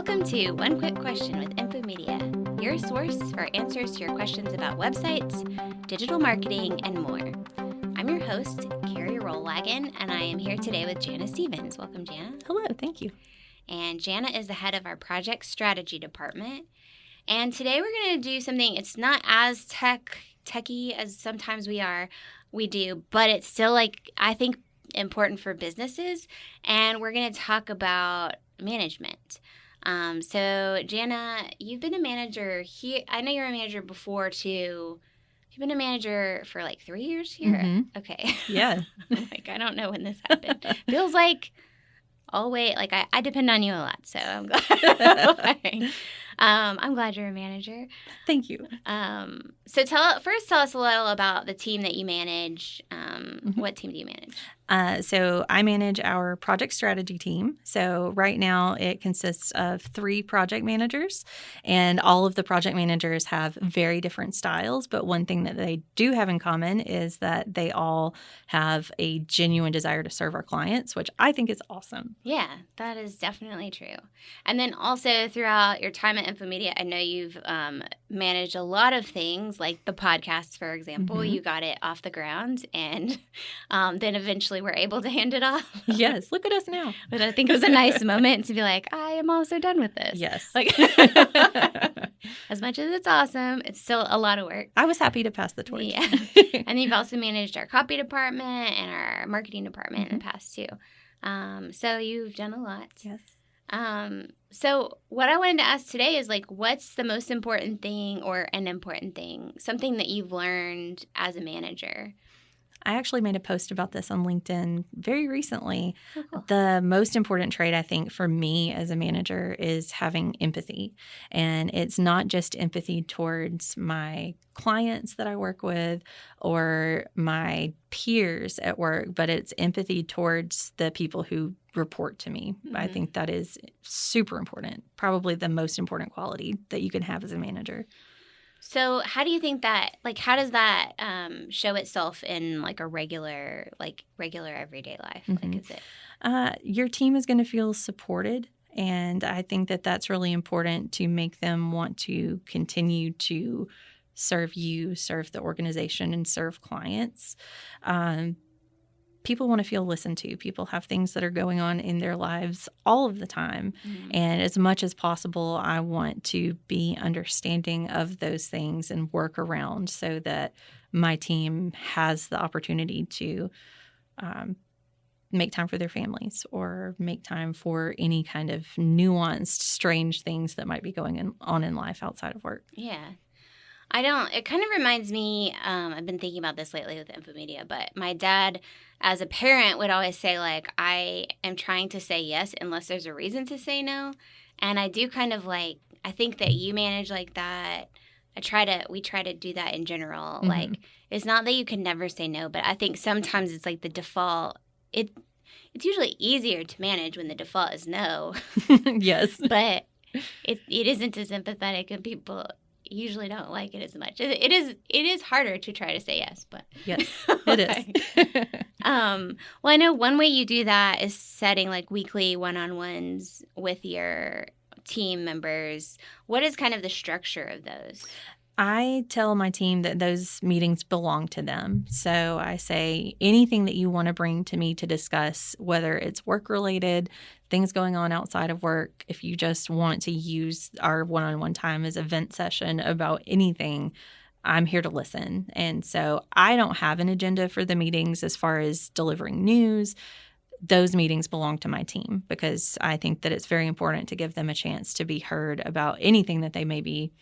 Welcome to One Quick Question with Infomedia, your source for answers to your questions about websites, digital marketing, and more. I'm your host, Carrie Rollwagon, and I am here today with Jana Stevens. Welcome, Jana. Hello, thank you. And Jana is the head of our project strategy department. And today we're going to do something, it's not as techy as sometimes we do, but it's still I think important for businesses. And we're going to talk about management. So Jana, you've been a manager here. I know you're a manager before too. You've been a manager for 3 years here? Mm-hmm. Okay. Yeah. I don't know when this happened. Feels like, I depend on you a lot, so I'm glad. I'm glad you're a manager. Thank you. So tell us a little about the team that you manage. What team do you manage? So I manage our project strategy team. So right now it consists of 3 project managers, and all of the project managers have very different styles. But one thing that they do have in common is that they all have a genuine desire to serve our clients, which I think is awesome. Yeah, that is definitely true. And then also throughout your time at Infomedia, I know you've managed a lot of things, like the podcast, for example. Mm-hmm. You got it off the ground, and then eventually were able to hand it off. Yes, look at us now. But I think it was a nice moment to be like, I am also done with this. Yes. As much as it's awesome, it's still a lot of work. I was happy to pass the torch. Yeah. And you've also managed our copy department and our marketing department in the past too. So you've done a lot. Yes. So what I wanted to ask today is what's the most important thing or an important thing, something that you've learned as a manager? I actually made a post about this on LinkedIn very recently. Oh, cool. The most important trait, I think, for me as a manager is having empathy. And it's not just empathy towards my clients that I work with or my peers at work, but it's empathy towards the people who report to me. Mm-hmm. I think that is super important, probably the most important quality that you can have as a manager. So how do you think that, how does that show itself in a regular everyday life? Mm-hmm. Is it? Your team is going to feel supported. And I think that that's really important to make them want to continue to serve you, serve the organization, and serve clients. People want to feel listened to. People have things that are going on in their lives all of the time. Mm-hmm. And as much as possible, I want to be understanding of those things and work around so that my team has the opportunity to make time for their families or make time for any kind of nuanced, strange things that might be going on in life outside of work. Yeah. It kind of reminds me, I've been thinking about this lately with Infomedia, but my dad as a parent would always say I am trying to say yes unless there's a reason to say no. And I do kind of I think that you manage like that. We try to do that in general. Mm-hmm. It's not that you can never say no, but I think sometimes it's the default. It's usually easier to manage when the default is no. Yes. But it isn't as empathetic, and people usually don't like it as much. It is harder to try to say yes, but yes, it is. Well, I know one way you do that is setting weekly one-on-ones with your team members. What is kind of the structure of those? I tell my team that those meetings belong to them. So I say anything that you want to bring to me to discuss, whether it's work-related, things going on outside of work, if you just want to use our one-on-one time as a vent session about anything, I'm here to listen. And so I don't have an agenda for the meetings as far as delivering news. Those meetings belong to my team because I think that it's very important to give them a chance to be heard about anything that they may be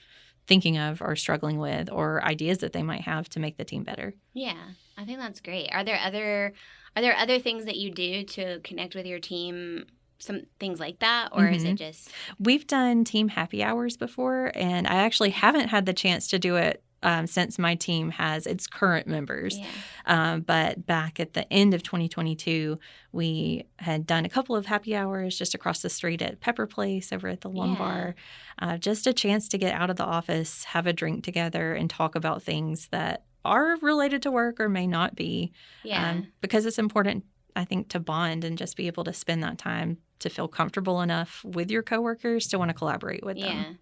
thinking of or struggling with or ideas that they might have to make the team better. Yeah, I think that's great. Are there other things that you do to connect with your team, some things like that, or is it just... We've done team happy hours before, and I actually haven't had the chance to do it since my team has its current members. Yeah. But back at the end of 2022, we had done a couple of happy hours just across the street at Pepper Place over at the Lombard. Yeah. Just a chance to get out of the office, have a drink together, and talk about things that are related to work or may not be. Yeah. Because it's important, I think, to bond and just be able to spend that time to feel comfortable enough with your coworkers to want to collaborate with Yeah. them.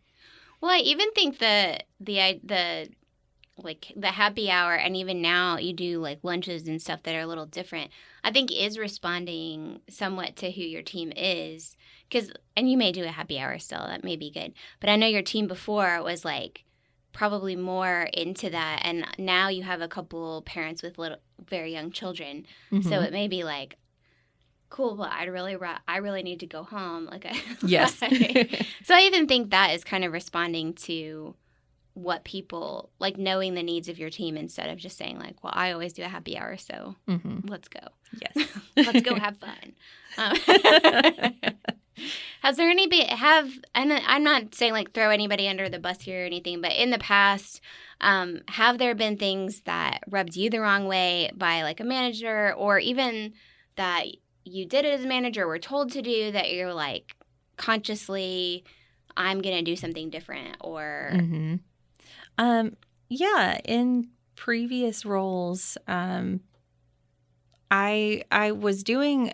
Well, I even think the like the happy hour, and even now you do like lunches and stuff that are a little different, I think is responding somewhat to who your team is. And you may do a happy hour still, that may be good. But I know your team before was like probably more into that. And now you have a couple parents with very young children. Mm-hmm. So it may be like, cool, but I really need to go home. Like, Yes. So I even think that is kind of responding to what people, like knowing the needs of your team instead of just saying like, well, I always do a happy hour, so let's go. Yes. Let's go have fun. Has there and I'm not saying like throw anybody under the bus here or anything, but in the past, have there been things that rubbed you the wrong way by like a manager, or even that you did it as a manager, were told to do, that you're like consciously, I'm going to do something different, or... Mm-hmm. Yeah, in previous roles, I was doing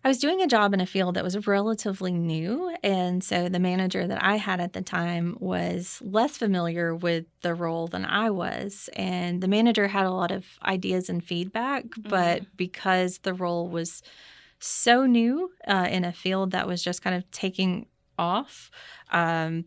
a job in a field that was relatively new, and so the manager that I had at the time was less familiar with the role than I was, and the manager had a lot of ideas and feedback, but because the role was so new in a field that was just kind of taking off,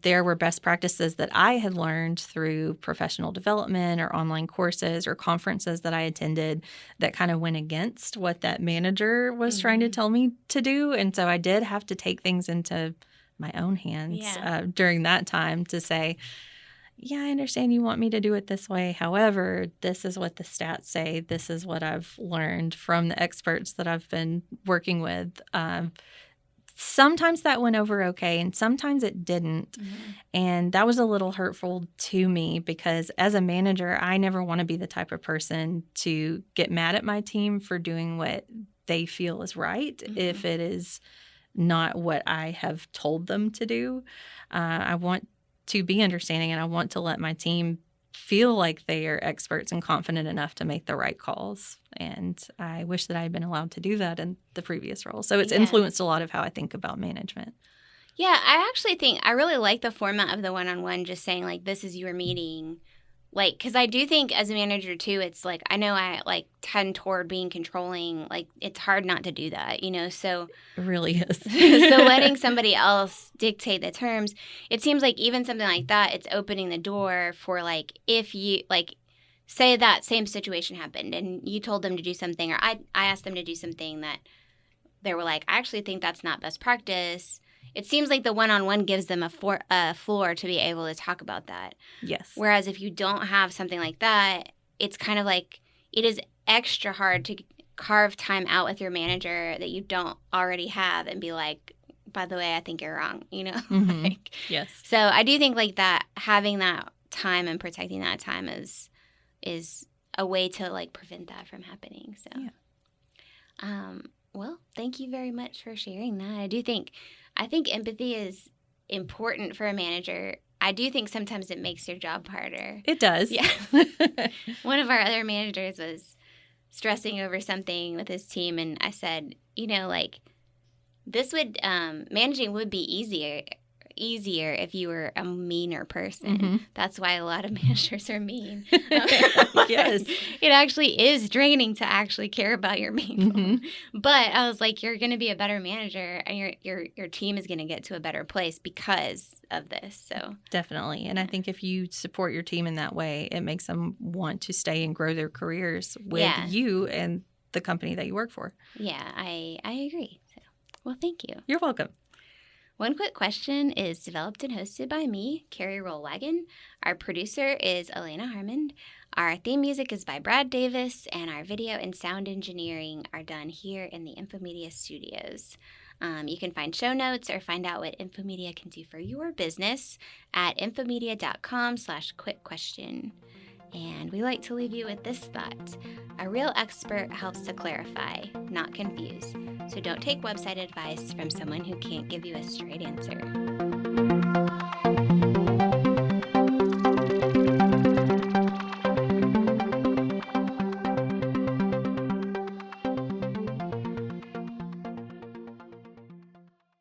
there were best practices that I had learned through professional development or online courses or conferences that I attended that kind of went against what that manager was trying to tell me to do. And so I did have to take things into my own hands during that time to say, yeah, I understand you want me to do it this way. However, this is what the stats say. This is what I've learned from the experts that I've been working with. Sometimes that went over okay, and sometimes it didn't. And that was a little hurtful to me because as a manager, I never want to be the type of person to get mad at my team for doing what they feel is right if it is not what I have told them to do. I want to be understanding, and I want to let my team feel like they are experts and confident enough to make the right calls. And I wish that I had been allowed to do that in the previous role. So it's influenced a lot of how I think about management. Yeah, I actually think I really like the format of the one-on-one, just saying like, this is your meeting. Like, because I do think as a manager too, it's like, I know I like tend toward being controlling. Like, it's hard not to do that, so. It really is. So letting somebody else dictate the terms, it seems like even something like that, it's opening the door for like, if you, like, say that same situation happened and you told them to do something, or I asked them to do something that they were like, I actually think that's not best practice. It seems like the one-on-one gives them a floor to be able to talk about that. Yes. Whereas if you don't have something like that, it's kind of like it is extra hard to carve time out with your manager that you don't already have and be like, by the way, I think you're wrong, like, yes. So I do think like that, having that time and protecting that time is a way to like prevent that from happening. So, well, thank you very much for sharing that. I think empathy is important for a manager. I do think sometimes it makes your job harder. It does. Yeah. One of our other managers was stressing over something with his team, and I said, like, this would managing would be easier if you were a meaner person. That's why a lot of managers are mean. Yes. It actually is draining to actually care about your people. But I was like, you're going to be a better manager, and your team is going to get to a better place because of this. So definitely. And I think if you support your team in that way, it makes them want to stay and grow their careers with you and the company that you work for. Yeah, I agree. So, well, thank you. You're welcome. One Quick Question is developed and hosted by me, Carrie Rollwagon. Our producer is Elena Harmond. Our theme music is by Brad Davis, and our video and sound engineering are done here in the Infomedia studios. You can find show notes or find out what Infomedia can do for your business at infomedia.com/quickquestion. And we like to leave you with this thought. A real expert helps to clarify, not confuse. So don't take website advice from someone who can't give you a straight answer.